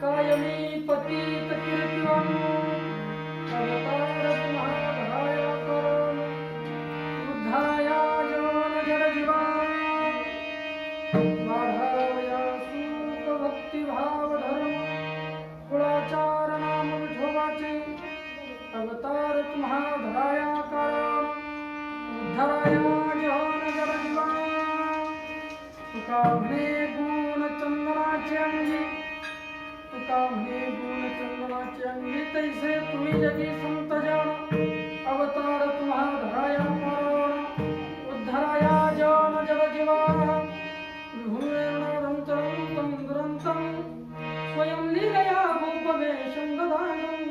कायमी पतित कीर्तिवान अवतार महाभराया करण बुद्धाया जन जड जीवा वाढावया सुख भक्ती भाव धर्म कुळाचार नाम विठोबाचे अवतार महाभराया करण बुद्धाया जन जड जीवा तुका म्हणे गुण चंदनाचे अंगी तुका म्हणे गुण चंदनाचे अंगी तैसे तुम्ही जगी संत जन अवतार तुम्हा धराया कारण उद्धराया जन जड जीवा विभूमेण चरंतम दुरंतम स्वयं लीलया गोपवेशं ददानं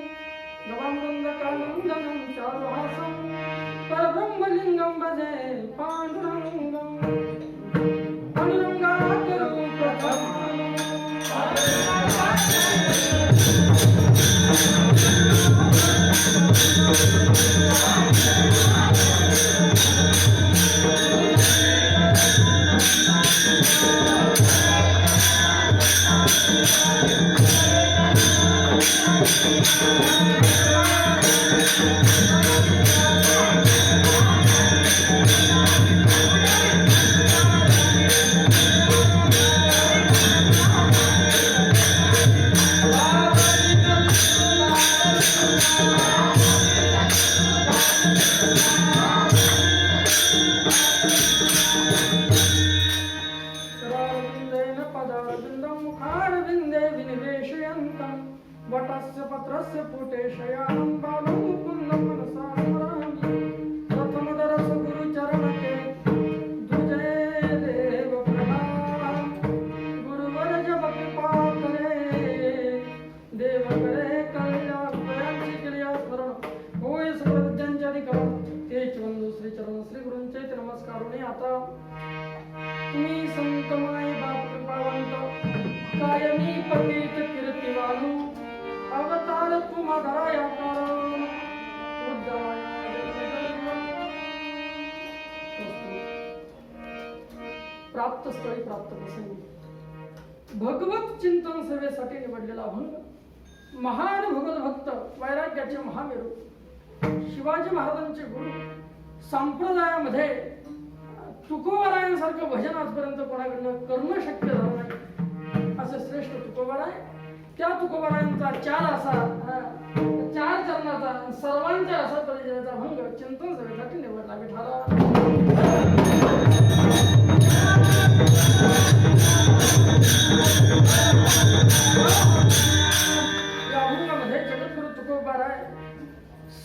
गवामृंद कानंदनं चारुहासं परब्रह्मलिंगं भजे पांडुरंगं वटस्य पत्रस्य पुटे शयानं बालं मुकुन्दं मनसा स्मरामि प्रथमदरस गुरुचरणके दुजय देव प्रणाम गुरुवर जप कृपा करे देव करे कल्याणाची क्रिया स्मरण होय सर्वज्ञांचे अधिकार तेच वंदू श्री चरण श्री गुरूंचे ते नमस्कारोने आता तुम्ही संत माय बाप कृपावंत कायमी पतित कीर्तिवानू अवतार तुम्हा धराया कारण प्राप्त स्थळी प्राप्त प्रसंगी भगवत चिंतन सेवेसाठी निवडलेला अभंग महान भगवत भक्त वैराग्याचे महामेरू शिवाजी महाराजांचे गुरु संप्रदायामध्ये तुकोबारायांसारखं भजन आजपर्यंत कोणाकडनं करणं शक्य झालं नाही असे श्रेष्ठ तुकोबाराय त्या तुकोबारायांचा चार चरणाचा सर्वांच्या असा परिचयाचा भंग चिंतन सभेसाठी निवडला विठाला या अभंगामध्ये जगद्गुरु तुकोबाराय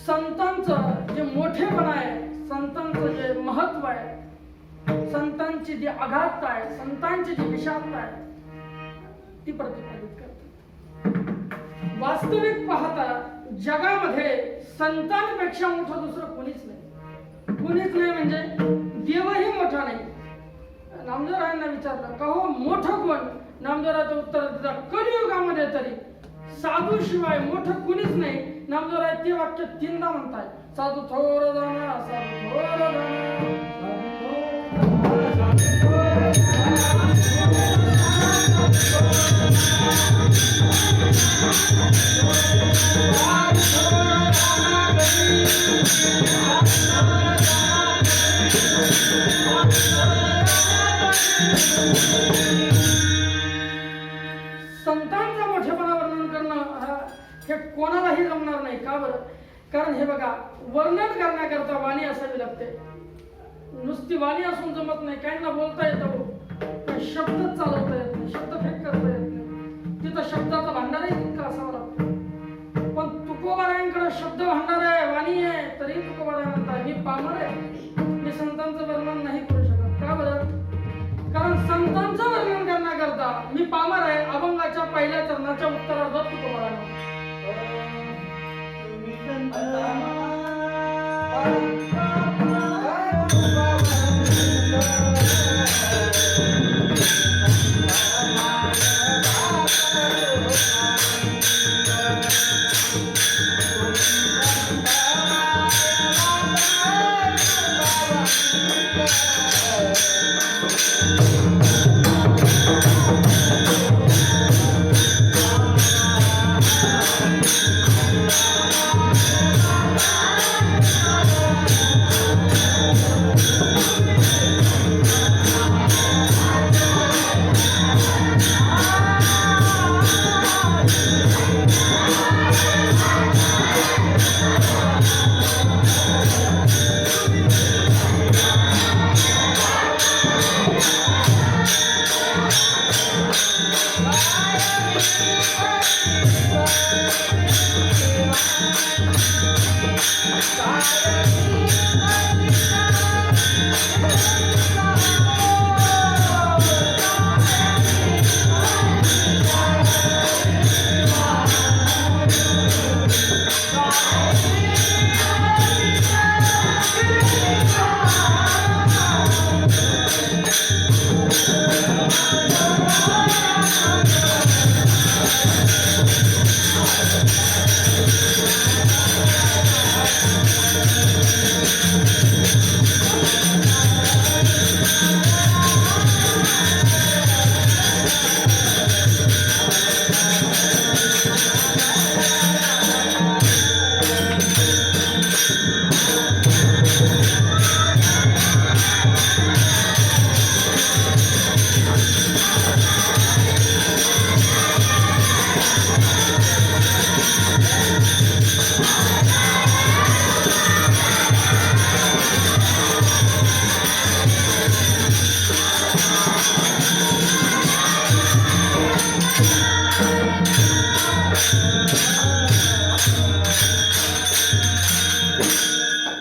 संतांचं जे मोठेपण आहे संतांचं जे महत्व आहे संतांची जी आघातता आहे संतांची जी विशालता आहे ती प्रतिपादित करते वास्तविक पाहता जगामध्ये संतांपेक्षा मोठं दुसरं कोणीच नाही म्हणजे देवही मोठा नाही नामदेवरायांना विचारलं का हो मोठं कोण नामदेवराचं उत्तर दिलं कलियुगामध्ये तरी साधू शिवाय मोठं कोणीच नाही नामदेवराय ते वाक्य तीनदा म्हणताय साधू थोर जाणा साधू थोर संतांचा मोठेपणा वर्णन करणं हे कोणालाही जमणार नाही का बरं कारण हे बघा वर्णन करण्याकरता वाणी असावी लागते नुसती वाणी असून जमत नाही काहींना बोलता येतं पण शब्द चालवता येत नाही शब्द फेक करता येत नाही तिथं शब्दाचा भांडारही तितका असावा लागतो पण तुकोबारायांकडे शब्द भांडार आहे वाणी आहे तरी तुकोबाराय म्हणतात मी पामर आहे मी संतांचं वर्णन नाही करू शकत का बरं कारण संतांचं वर्णन करण्याकरता मी पामर आहे अभंगाच्या पहिल्या चरणाच्या उत्तरार्धात तुकोबाराय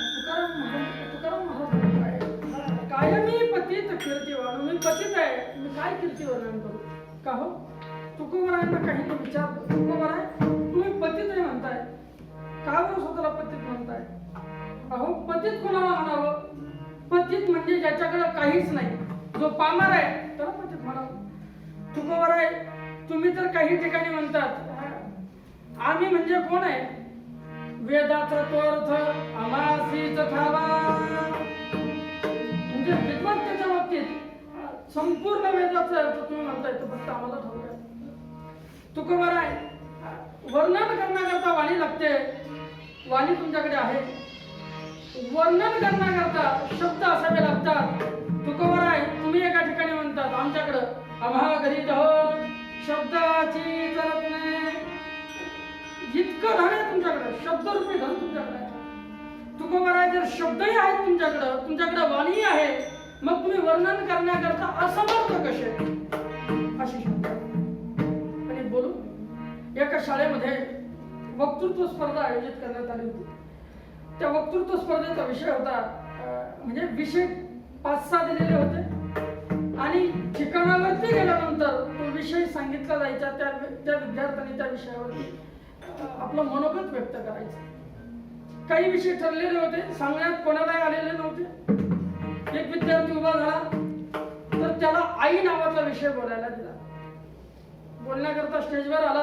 तुकाराम महाराज म्हणतात, कायमी पतित कीर्तिवान, मी पतित आहे, मी काय कीर्ती वर्णन करू का हो? तुकोबरायांना काही तो विचार, तुकोबराय तुम्ही पतित आहे म्हणताय, का बरं स्वतःला पतित म्हणताय? अहो पतित कोणाला म्हणावं? पतित म्हणजे ज्याच्याकडे काहीच नाही, जो पामर आहे त्याला पतित म्हणावं. तुकोबराय तुम्ही तर काही ठिकाणी म्हणतात आम्ही म्हणजे कोण आहे? वेदाचा तो अर्थ आमासीच ठावा, म्हणजे विद्वत्तेच्या बाबतीत संपूर्ण वेदाचा अर्थ तुम्ही म्हणताय तो फक्त आम्हाला ठाऊक आहे. तुकोबराय वर्णन करण्याकरता वाणी लागते, वाणी तुमच्याकडे आहे. वर्णन करण्याकरता शब्द असावे लागतात. तुकोबराय तुम्ही एका ठिकाणी म्हणतात आमच्याकडं आम्हा घरी शब्दाची जरत नाही, इतकं धन आहे तुमच्याकडे, शब्दरूपी धन तुमच्याकडे आहे. तुकोबराय जर शब्दही आहेत तुमच्याकडे वाणी आहे, मग तुम्ही वर्णन करण्याकरता असमर्थ कसे अशी शब्द. आणि बोलू एका शाळेमध्ये वक्तृत्व स्पर्धा आयोजित करण्यात आली होती. त्या वक्तृत्व स्पर्धेचा विषय होता म्हणजे विषय 5-6 दिलेले होते आणि ठिकाणावरती गेल्यानंतर तो विषय सांगितला जायचा. त्या विद्यार्थ्यांनी त्या विषयावरती आपलं मनोगत व्यक्त करायचं. काही विषय ठरलेले होते, सांगण्यात कोणालाही आलेले नव्हते. एक विद्यार्थी उभा झाला तर त्याला आई नावाचा विषय बोलायला दिला. बोलण्याकरता स्टेजवर आला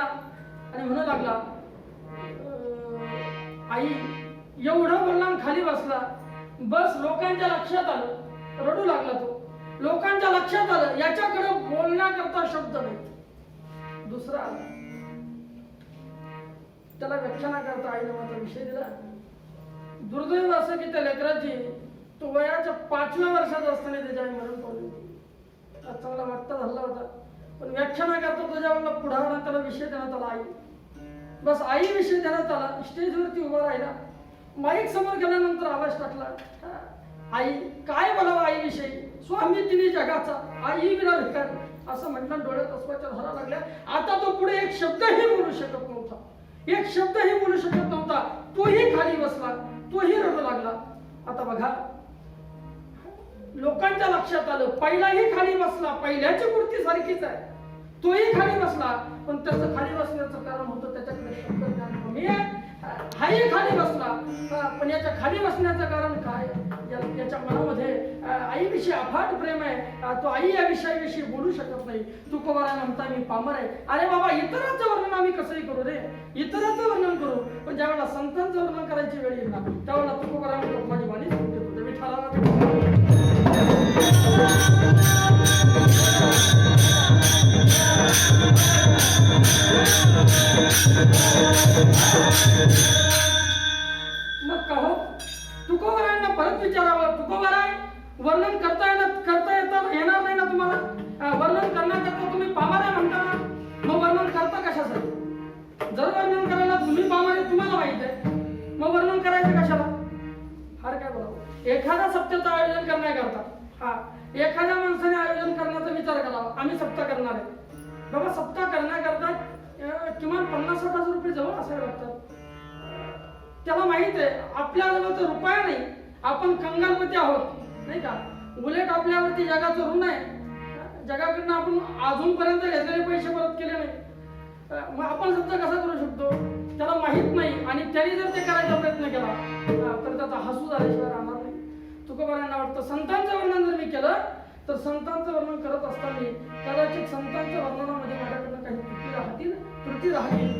आणि म्हणू लागला आई, एवढं बोलला खाली बसला. बस लोकांच्या लक्षात आलं, रडू लागला तो. लोकांच्या लक्षात आलं याच्याकडे बोलण्याकरता शब्द नाहीत. दुसरा आला, त्याला व्याख्यानाकरता आई नावाचा विषय दिला. दुर्दैव असं की त्या लेकराची तो वयाच्या 5व्या वर्षात असताना त्याच्या आई मरण पावली होती. चांगला वाटता झाला होता, पण व्याख्यानाकरता तुझ्या वेळेला पुढावला त्याला विषय देण्यात आला आई. बस आई विषय देण्यात आला. स्टेजवरती उभा राहिला, माईक समोर गेल्यानंतर आवाज टाकला, आई काय बोलावं आई विषयी, स्वामी तिने जगाचा, आई विना भिकार, असं म्हटलं. डोळ्यात अश्वाच्या धारा लागल्या. आता तो पुढे एक शब्दही बोलू शकत नव्हता, एक शब्दही बोलू शकत नव्हता. तोही खाली बसला, तोही रडू लागला. आता बघा, लोकांच्या लक्षात आलं, पहिलाही खाली बसला, पहिल्याची मूर्ती सारखीच आहे, तोही खाली बसला. पण त्याचं खाली बसण्याचं कारण होतं त्याच्याकडे शब्द ज्ञान कमी आहे. हाही खाली बसला, पण याच्या खाली बसण्याचं कारण काय? याच्या मनामध्ये आईविषयी अफाट प्रेम आहे. तो आई या विषयाविषयी बोलू शकत नाही. तुकोबारा म्हणता मी पामर आहे. अरे बाबा, इतरांचं वर्णन आम्ही कसंही करू रे, इतरांचं वर्णन करू, पण ज्यावेळेला संतांचं वर्णन करायची वेळ येईल ना, त्यावेळेला तुकोबारा म्हणतो माझी वाणी सांगते तुझ्या विठ्ठलाला. मग कहो, तुकोबारांना परत विचारावं, तुकोबाराय वर्णन करता येणार नाही ना तुम्हाला? वर्णन करण्याकरता तुम्ही पामारे म्हणता ना, मग वर्णन करता कशासाठी? जर वर्णन करायला तुम्ही पामारे तुम्हाला माहित आहे, मग वर्णन करायचं कशाला? हार काय बोलावं? एखादा सप्त्याचं आयोजन करण्याकरता एखाद्या माणसाने आयोजन करण्याचा विचार करावा. आम्ही सप्ताह करणार आहे बाबा, सप्ताह करण्याकरता किमान 50-60 हजार रुपये जवळ असावे लागतात. त्याला माहित आहे आपल्याजवळ तर रुपया नाही, आपण कंगालपती आहोत नाही का. उलट आपल्यावरती जगाचं ऋण आहे, जगाकडनं आपण अजूनपर्यंत घेतलेले पैसे परत केले नाही. मग आपण सप्ताह कसा करू शकतो? त्याला माहित नाही. आणि त्याने जर ते करायचा प्रयत्न केला तर त्याचा हसू झाल्याशिवाय राहणार नाही. तुकोबारांना वाटतं संतांचं वर्णन जर मी केलं तर संतांचं वर्णन करत असताना कदाचित संतांच्या वर्णनामध्ये माझ्याकडनं काही त्रुटी राहतील,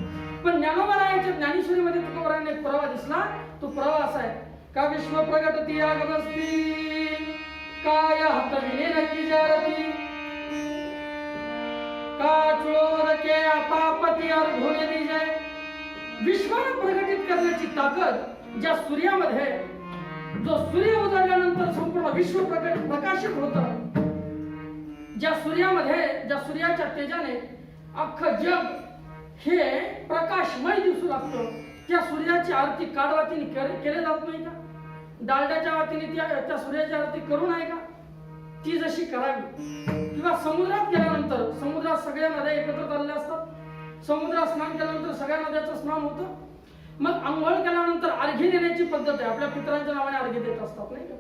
पण ज्ञानोबरायांच्या ज्ञानेश्वरीमध्ये तुकोबरायांना एक पुरावा दिसला. तो पुरावा असा आहे का विश्व प्रगटती आगमस्ती काय हात विनेन की जारती का चुळोदके अपापती अर्घोने दिजय. विश्वाला प्रगटित करण्याची ताकद ज्या सूर्यामध्ये, जो सूर्य उजाडल्यानंतर संपूर्ण विश्व प्रकाशित होतं, ज्या सूर्यामध्ये, ज्या सूर्याच्या तेजाने अख्खं जग हे प्रकाशमय दिसू लागतं, त्या सूर्याची आरती काडवातीने केली जात नाही का? डालड्याच्या वातीने त्या सूर्याची आरती करू नये का? ती जशी करावी. किंवा समुद्रात गेल्यानंतर, समुद्रात सगळ्या नद्या एकत्र चालल्या असतात, समुद्रात स्नान केल्यानंतर सगळ्या नद्याचं स्नान होतं. मग आंघोळ केल्यानंतर अर्घ्य देण्याची पद्धत आहे, आपल्या पितरांच्या नावाने अर्घ्य देत असतात नाही का?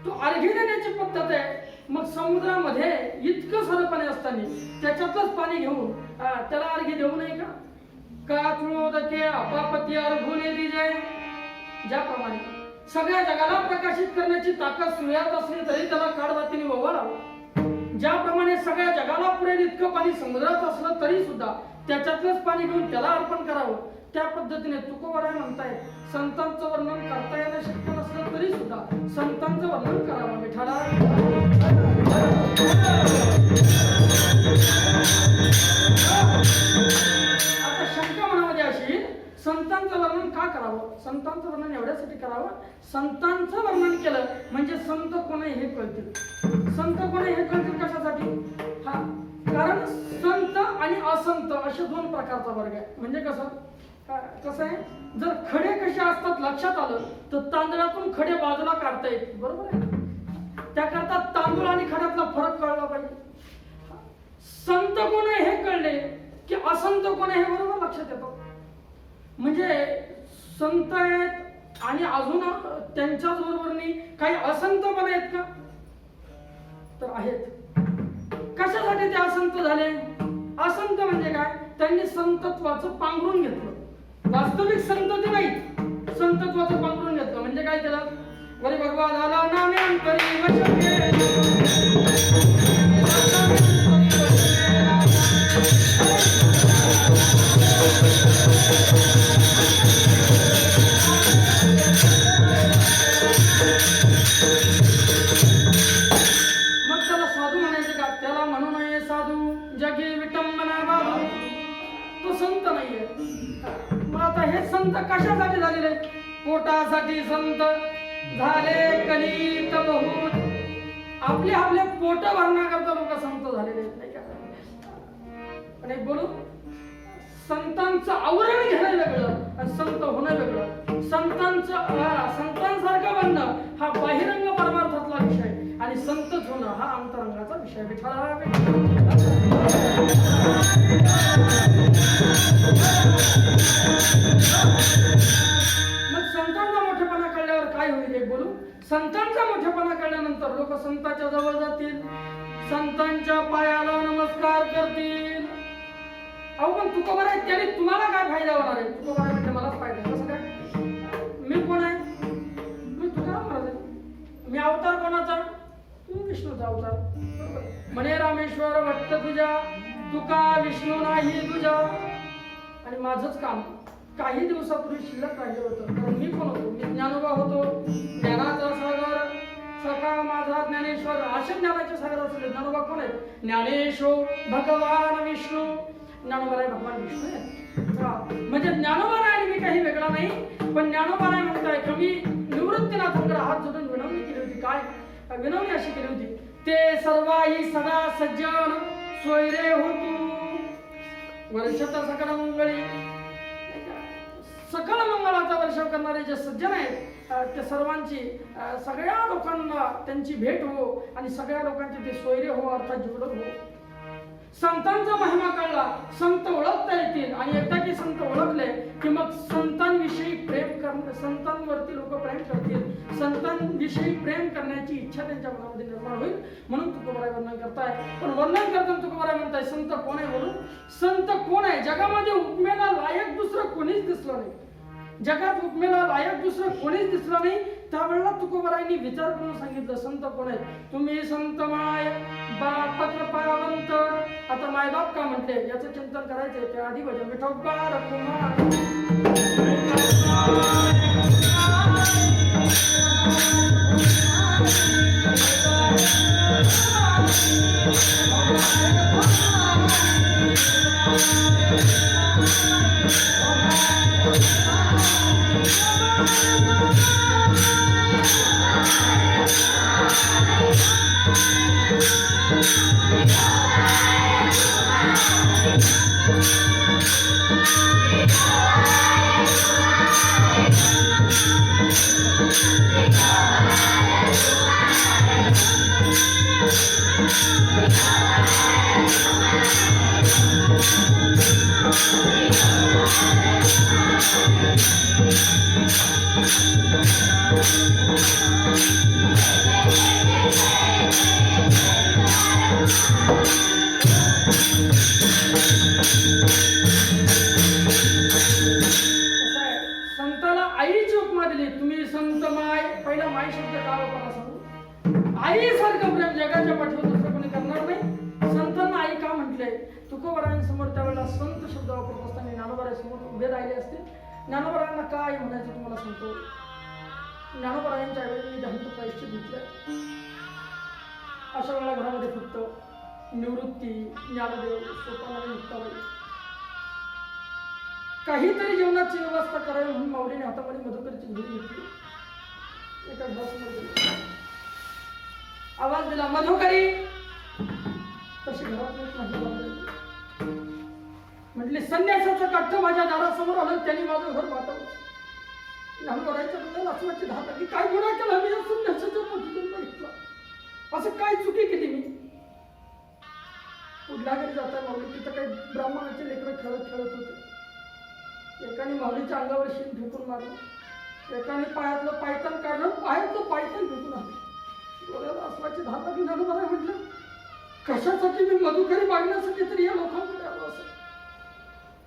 तो अर्घ्य देण्याची पद्धत आहे. मग समुद्रामध्ये इतकं सारं पाणी असताना त्याच्यातलंच पाणी घेऊन त्याला अर्घ्य देऊ नये का? का चुळोदके अपापती अर्घोने दिजय. ज्याप्रमाणे सगळ्या जगाला प्रकाशित करण्याची ताकद सूर्यात असली तरी त्याला काडवातीने ववाळावं, ज्याप्रमाणे सगळ्या जगाला पुरेल इतकं पाणी समुद्रात असलं तरी सुद्धा त्याच्यातलंच पाणी घेऊन त्याला अर्पण करावं, त्या पद्धतीने तुकोबराय म्हणताय संतांचं वर्णन करता येणं शक्य नसलं तरी सुद्धा संतांचं वर्णन करावं. विठ्ठला आता शंका मनामध्ये अशी, संतांचं वर्णन का करावं? संतांचं वर्णन एवढ्यासाठी करावं, संतांचं वर्णन केलं म्हणजे संत कोण आहे हे कळतील. संत कोण आहे हे कळतील कशासाठी? हा, कारण संत आणि असंत असे दोन प्रकारचा वर्ग आहे. म्हणजे कसं आहे, जर खडे कसे असतात लक्षात आलं तर तांदळातून खडे बाजूला काढता येतील, बरोबर आहे? त्याकरता तांदूळ आणि खड्यातला फरक कळला पाहिजे. संत कोण आहे हे कळले की असंत कोण आहे हे बरोबर लक्षात येतं. म्हणजे संत आहेत आणि अजून त्यांच्याच बरोबरनी काही असंत पण आहेत का? तर आहेत. कशासाठी ते असंत झाले? असंत म्हणजे काय? त्यांनी संतत्वाचं पांघरून घेतलं. वास्तविक संत ते नाही, संतत्वाचं पांघरून घेतलं. म्हणजे काय केलं? वरी भगवा झाला नामे अंतरी वचने मग त्याला साधू म्हणायचं का? त्याला म्हणू नये साधू जगी विटंबना बाबू, तो संत नाहीये. मग आता हे संत कशासाठी झालेले? पोटासाठी संत झाले कलित बहुत. आपले पोट भरण्याकरता लोक संत झालेले नाही का? पण एक बोलू, संतांचं आवरण घेणं वेगळं आणि संत होणं वेगळं. संतांसारखं बनणं हा बाहिरंग परमार्थातला विषय आणि संतच होणं हा अंतरंगाचा विषय. मग संतांचा मोठेपणा कळल्यावर काय होईल एक बोलू. संतांचा मोठेपणा कळल्यानंतर लोक संतांच्या जवळ जातील, संतांच्या पायाला नमस्कार करतील. अहो पण तुकोबराय आहे, त्याने तुम्हाला काय फायदा होणार आहे? तुकोबराय म्हणजे मलाच फायदा. कसं काय? मी कोण आहे? मी तुकाराम महाराज आहे. मी अवतार कोणाचा? तू विष्णूचा अवतार. म्हणे रामेश्वर भट्ट तुझ्या, तुका विष्णू नाही तुझ्या. आणि माझंच काम काही दिवसापूर्वी शिल्लक राहिलं होतं. कारण मी कोण होतो? मी ज्ञानोबा होतो, ज्ञानाचा सागर सखा माझा ज्ञानेश्वर. अशा ज्ञानाचे सागर असले ज्ञानोबा कोण आहे? ज्ञानेश्वर भगवान विष्णू. ज्ञानोबराय भगवान विष्णू आहे. म्हणजे ज्ञानोबराय आणि मी काही वेगळा नाही. पण ज्ञानोबराय म्हणताय की मी निवृत्तीनाथांकडे हात जोडून विनवणी केली होती. काय विनवणी अशी केली होती? ते सर्वाही सदा सज्जन सोयरे होतू वर्षता सकळ मंगळी. सकळ मंगळाचा वर्षाव करणारे जे सज्जन आहेत त्या सर्वांची, सगळ्या लोकांना त्यांची भेट हो आणि सगळ्या लोकांचे ते सोयरे हो, अर्थात जोडत हो. संतांचा महिमा कळला, संत ओळखता येतील. आणि एकदा की संत ओळखले की मग संतांविषयी प्रेम करणं, संतांवरती लोक प्रेम करतील, संतांविषयी प्रेम करण्याची इच्छा त्यांच्या मनामध्ये निर्माण होईल. म्हणून तुकोबराय वर्णन करताय. पण वर्णन करताना तुकोबराय म्हणताय संत कोण आहे? बोलून संत कोण आहे? जगामध्ये उपमेला लायक दुसरं कोणीच दिसलं नाही. जगात उपमेला लायक दुसरं कोणीच दिसलं नाही. त्यावेळेला तुकोबरायांनी विचार करून सांगितलं संत कोण आहे? तुम्ही संत माय बाप कृपावंत. आता मायबाप का म्हटले याचं चिंतन करायचंय. ते आधी भजन विठोबा रघुनाथ संताला आईची उपमा दिली. तुम्ही संत माय, पहिला माय शब्द का वापरला सांगू. आई सारखं प्रेम जगाच्या पाठीवर दुसरं कोणी करणार नाही. संतांना आई का म्हटले. तुकोबरायांसमोर त्यावेळेला संत शब्द वापरत असताना ज्ञानोबरायांसमोर उभे राहिले असते. ज्ञानोबरायांना काय म्हणायचं तुम्हाला सांगतो. ज्ञानोबरायांच्या वेळी मी दहंत प्रायश्चित घेतलं. अशा वेळेला घरामध्ये फक्त निवृत्ती, ज्ञानदेव, सोपान, मुक्ताबाई काहीतरी जीवनाची व्यवस्था करावी म्हणून माऊलीने हातामध्ये मधुकरची घडी घेतली. एका घरासमोर गेली, आवाज दिला मधुकरी. तशी घरात नाही म्हटली संन्यासाचं काठ माझ्या दारासमोर आलं, त्यांनी माझं घर वाटवलं. ज्ञानोबरायांच्या डोळ्याला असवाची धार लागली. काय गुन्हा केला मी या संन्यासाच्या पोटीतून बघितलं. असं काय चुकी केली मी. पुढल्या घरी जाता माऊली तिथं काही ब्राह्मणाचे लेकरं खेळत होते. एकाने माऊलीच्या अंगावर शेण फेकून मारलं, एकाने पायातलं पायतन काढलं, पायातलं पायतन फेकून आलं. डोळ्याला असवाची धार लागली. ज्ञानोबराय म्हटलं कशासाठी मी मधुकरी मागण्यासाठी तरी या लोकांकडे आलो असं.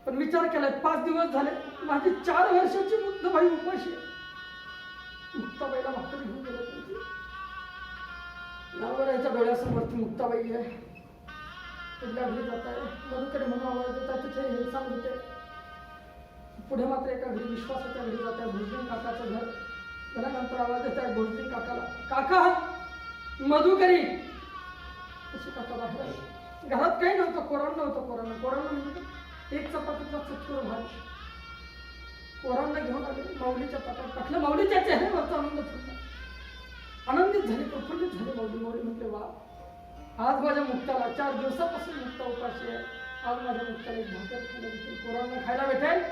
पण विचार केलाय 5 दिवस झाले माझी 4 वर्षाची मुक्ताबाई उपाशी आहे. मुक्ताबाईला भाकरी घेऊन गेलो होती. ज्ञानोबरायांच्या डोळ्यासमोर ती मुक्ताबाई आहे. कुठल्या घरी जात आहे मधुकरी म्हणून आवाज देतात. तिथे हे सांगते. पुढे मात्र एका घरी विश्वासाच्या घरी जात आहे. भोजलिंग काकाचं घर. घरानंतर आवाज येत आहे भोजलिंग काकाला, काका मधुकरी. अशी काका बाहेर आली. घरात काही नव्हतं, कोरान नव्हतं. कोरान म्हणजे एक चपातीचा चतकोर भात. कोरांना घेऊन आले, माऊलीच्या ताटात टाकलं. माऊलीच्या चेहऱ्यावरचा आनंद फुटला. आनंदित झाले, प्रफुल्लित झाले माऊली. माऊली म्हटले वा, आज माझ्या मुक्ताला 4 दिवसापासून मुक्ता उपाशी आहे. आज माझ्या मुक्ताला एक भाकर खायला भेटेल, कोरांना खायला भेटेल.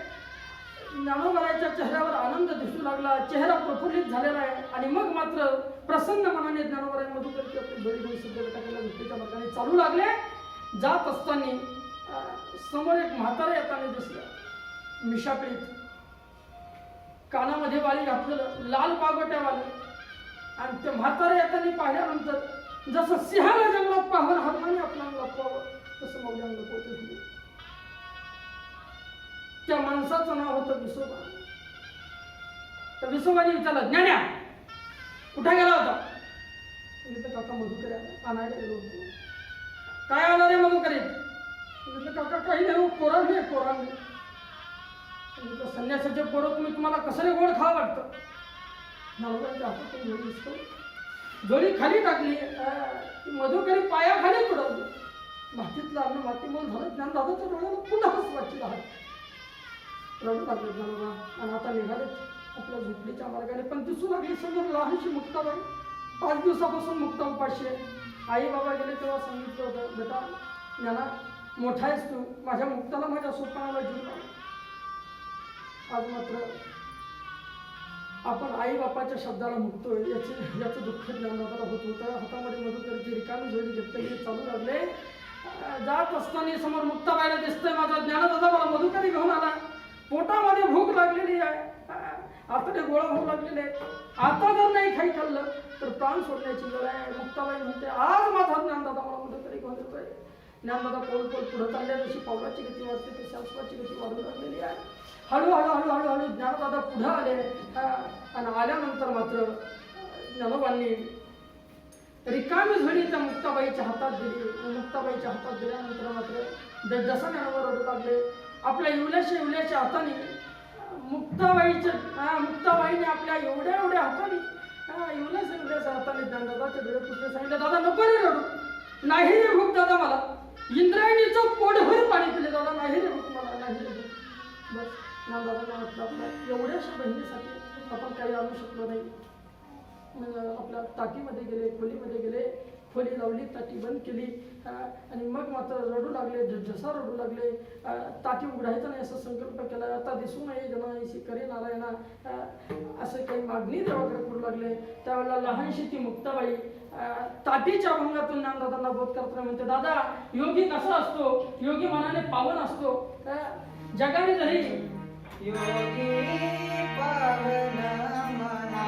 ज्ञानोबरायांच्या चेहऱ्यावर आनंद दिसू लागला. चेहरा प्रफुल्लित झालेला आहे. आणि मग मात्र प्रसन्न मनाने ज्ञानोबराय मधुकरची आपली बळी सिद्ध टाकायला भक्तीच्या मार्गाने चालू लागले. जात असताना समोर एक म्हातारा येताना दिसलं. मिशापीठ, कानामध्ये वाळी घातलेलं, लाल पागोट्यावालं. आणि ते म्हातारा येताना पाहिल्यानंतर जसं सिंहाला जंगलात पाहून हनुमाने आपला लपवावं तसं माऊली अंग पोटे झाले. त्या माणसाचं नाव होतं विसोबा. त्या विसोबाने विचारलं ज्ञान्या कुठे गेला होता. काका मधुकरी आणायला गेलो होतो. काय आला रे मधुकरी. काका काही नाही, कोरान नाही. कोरान संन्यासाचे पोरं तुम्हाला कसं रे गोड खा वाटतं. ज्ञानोबरायांच्या हातातून जोडी दिसतो. जोडी खाली टाकली. मधुकरी पायाखाली पडवली. मातीतलं अन्न मातीमोल झालं. ज्ञानदादाच्या डोळ्याला पुन्हा हसवाची धार. रडू लागले ज्ञानोबा. आणि आता निघाले आपल्या झोपडीच्या मार्गाने. पण दिसू लागली समोर लहानशी मुक्ताबाई. 5 दिवसापासून मुक्ता उपाशी आहे. आई बाबा गेले तेव्हा सांगितलं होतं बेटा ज्ञाना मोठा आहेस तू, माझ्या मुक्ताला माझ्या सोपानाला जीव लाव. आज मात्र आपण आई बापाच्या शब्दाला मुक्तोय याचं दुःख ज्ञानदादाला होत होतं. हातामध्ये मधुकरची रिकामी जोडी घेतलेली चालू लागले. जात असताना समोर मुक्ताबाईला दिसतंय माझा ज्ञानदादा मला मधुकरी घेऊन आला. पोटामध्ये भूक लागलेली आहे. आता ते गोळा होऊ लागलेले आहेत. आता जर नाही काही खाल्लं तर प्राण सोडण्याची वेळ आहे. मुक्ताबाई म्हणते आज माझा ज्ञानदादा मला मधुकरी घेऊन येतोय. ज्ञानदादा पोल पुढे चालल्या जशी पावलाची गती वाढते तशी अश्वाची गती वाढू लागलेली आहे. हळूहळू ज्ञानदादा पुढे आले. आणि आल्यानंतर मात्र ज्ञानोबांनी रिकामी झोळी त्या मुक्ताबाईच्या हातात दिली. मुक्ताबाईच्या हातात दिल्यानंतर मात्र जसं ज्ञानोबा रडू लागले. आपल्या इवल्याच्या हाताने मुक्ताबाईने आपल्या एवढ्या हाताने इवल्याच्या हाताने ज्ञानदादाचे डोळे पुसले. सांगितले, दादा नको रे रडू, नाही रे भूक दादा मला. इंद्रायणीचं पोटभर पाणी पिले दादा, नाही रे भूक मला, नाही रे भूक. बस ज्ञानदादांना वाटलं आपल्या एवढ्याशा बहिणीसाठी आपण काही आणू शकलो नाही. मग आपल्या टाकीमध्ये गेले, खोलीमध्ये गेले, खोली लावली, टाकी बंद केली आणि मग मात्र रडू लागले, जसा रडू लागले. टाकी उघडायचं नाही असा संकल्प केला. आता दिसू नये जनाईशी करे नारायणा, असं काही मागणी देवाकडे करू लागले. त्यावेळेला लहानशी ती मुक्ताबाई ताटीच्या अभंगातून ज्ञानदादांना बोध करताना म्हणते, दादा योगी कसा असतो, योगी मनाने पावन असतो. जगाने जरी योगी पावन मना,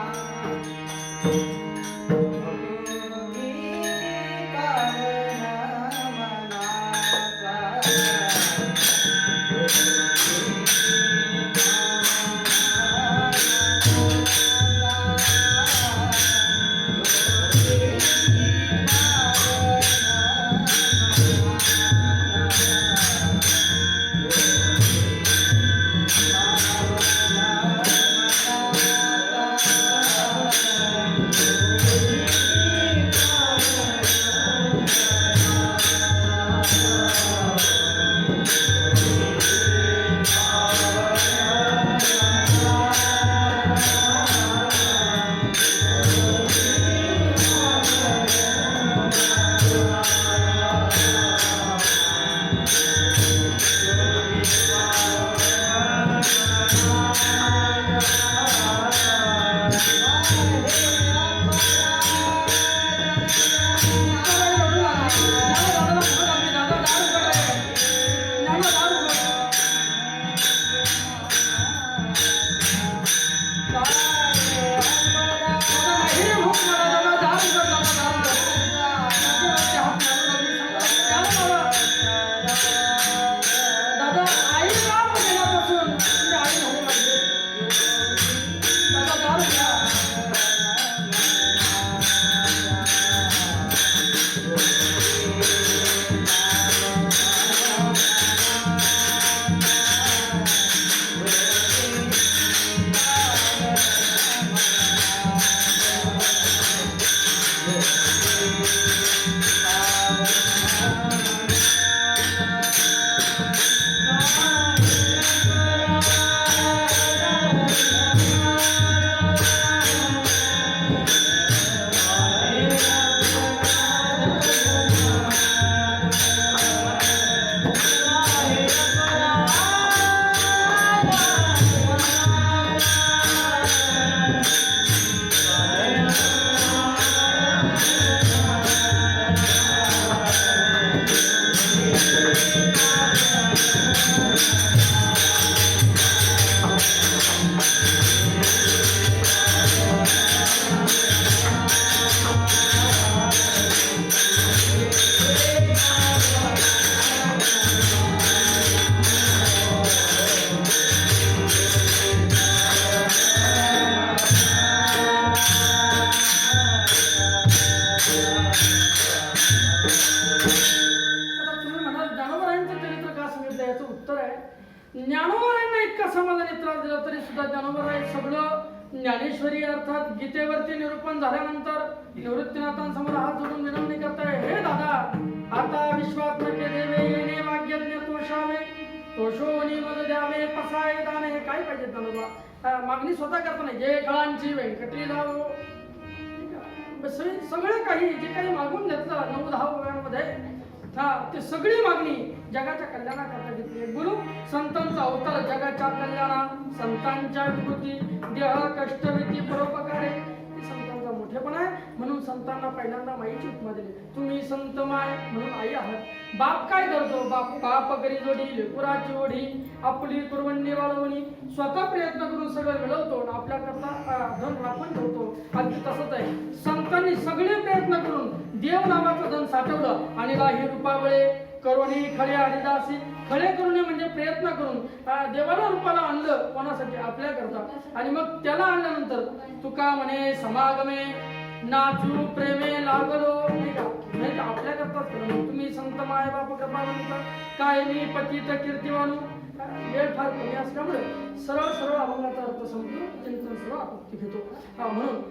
ज्ञानोबारायांना इतका समाधानी त्रास दिला तरी सुद्धा ज्ञानोबाराय सगळं ज्ञानेश्वरी अर्थात गीतेवरती निरूपण झाल्यानंतर निवृत्तीनाथांसमोर हात जोडून विनंती करताय, हे दादा आता विश्वात्मके देवे येणे वाग्यज्ञ तोषावे तोषोनी मद द्यावे पसाय दाने. हे काय पाहिजे ज्ञानोबा? मागणी स्वतः करताना जे कळांची व्यंकटी लावो, सगळं काही जे काही मागून घेतलं 9-10 ओव्यांमध्ये ते सगळी मागणी जगाच्या कल्याणाकरता घेतली. गुरु संतांचा अवतार जगाच्या कल्याणा, संतांच्या विभूती, देह कष्टविधी परोपकारे, संतांचा मोठेपणा आहे. म्हणून संतांना पहिल्यांदा माईची उपमा दिली. तुम्ही संत माय म्हणून आई आहात. बाप काय करतो? बाप करी जोडी लेकुराची ओढी, आपली कुरवंडी वाळवणी, स्वतः प्रयत्न करून सगळं मिळवतो, आपल्याकरता धन राखून ठेवतो. अगदी तसंच आहे. संतांनी सगळे प्रयत्न करून देव नावाचं धन साठवलं आणि ही रूपावळे करुणी खळे हरिदासी. खळे करुणे म्हणजे प्रयत्न करून देवाला रूपाला आणलं. कोणासाठी? आपल्या करता. आणि मग त्याला आणल्यानंतर तुका म्हणे समागमे नाचू प्रेमे लागलो, नाही का? म्हणजे आपल्या करताच केलं. तुम्ही संत माय बाप कृपावंत काय मी पतित कीर्तिवानू वेळ फार कमी असल्यामुळे सरळ सरळ अभंगाचा अर्थ समजून चिंतन सर्व आपत्ती घेतो. म्हणून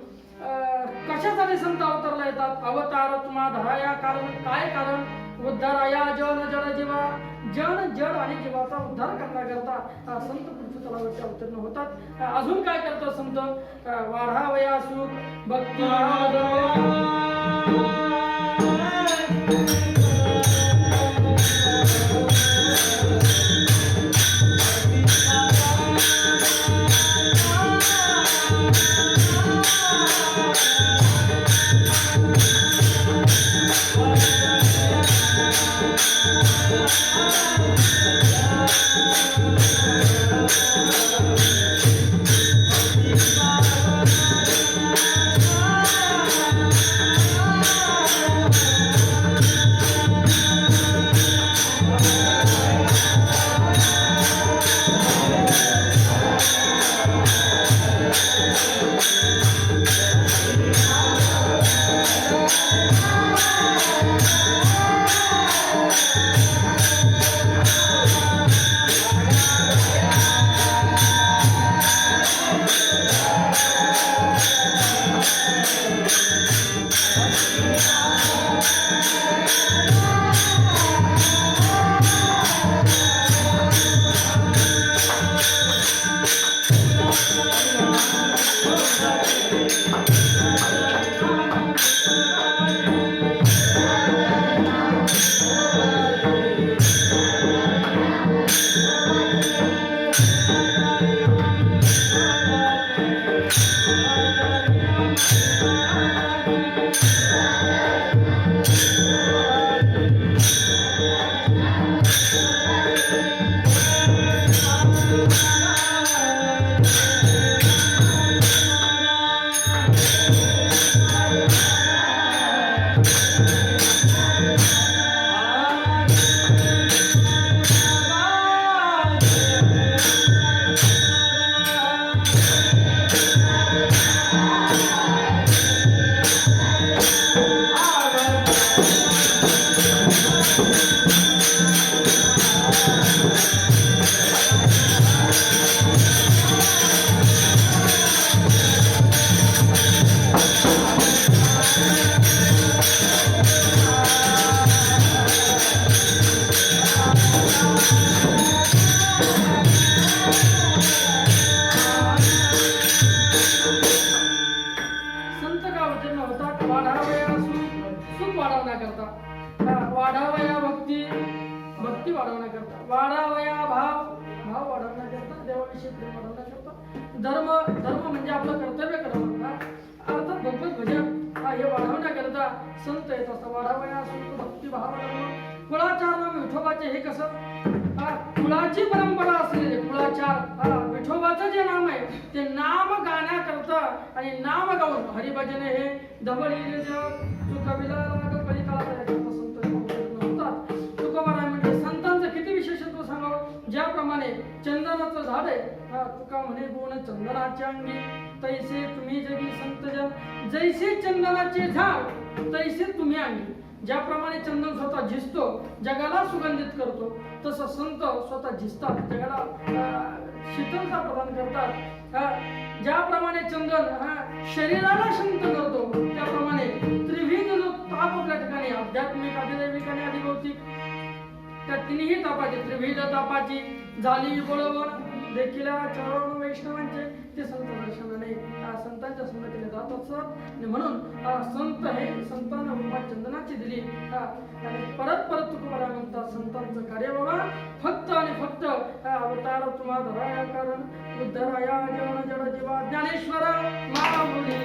कशासाठी संत अवतरला येतात? अवतार तुम्हा धराया कारण काय कारण? उद्धाराया जन जड जीवा, जन जड आणि जीवाचा उद्धार करण्याकरता संत पृथ्वी तलावरती अवतीर्ण होतात. अजून काय करतात संत? वाढावया सुख भक्ती वाढावया भक्ती भक्ती वाढवण्याकरता, वाढावया भाव भाव वाढवण्याकरता, देवाविषयी प्रेम वाढवण्याकरता, धर्म धर्म म्हणजे आपलं कर्तव्य करणं, अर्थात भगवत भजन हे वाढवण्याकरता संत येत असतात. वाढावया सुख भक्ती भाव वाढवणं, कुळाचार नाम विठोबाचे हे कसं कुळाची परंपरा असलेले कुळाचार विठोबाचं जे नाम आहे ते नाम गाण्याकरता आणि नाम गाऊन हरिभजन हे धवळीले चुकविला राग परिकाला संतांचं किती विशेषत्व सांगावं. ज्याप्रमाणे चंदनाचं झाड आहे तुका म्हणे गुण चंदनाच्या अंगी, तैसे तुम्ही जगी संतजन, जैसे चंदनाचे झाड तैसे तुम्ही अंगी. ज्याप्रमाणे चंदन स्वतः झिजतो जगाला सुगंधित करतो, तसं संत स्वतः झिजतात जगाला शीतलता प्रदान करतात. ज्याप्रमाणे चंदन शरीराला शांत करतो त्याप्रमाणे त्रिविध जो ताप आपल्या ठिकाणी आध्यात्मिक अधिदैविक आणि अधिभौतिक त्या तिन्ही तापाची त्रिविध तापाची झाली बोलवण देखील चरण वैष्णवांचे ते संत दर्शनाने संतांच्या संगतीने जात असतात. आणि म्हणून संत हे संतांना रूपात चंदनाची दिली आणि परत परत तुकोबारा म्हणतात संतांचं कार्य बाबा फक्त आणि फक्त अवतार तुम्हा धराया कारण उद्धराया जन जड जीवा ज्ञानेश्वर माऊली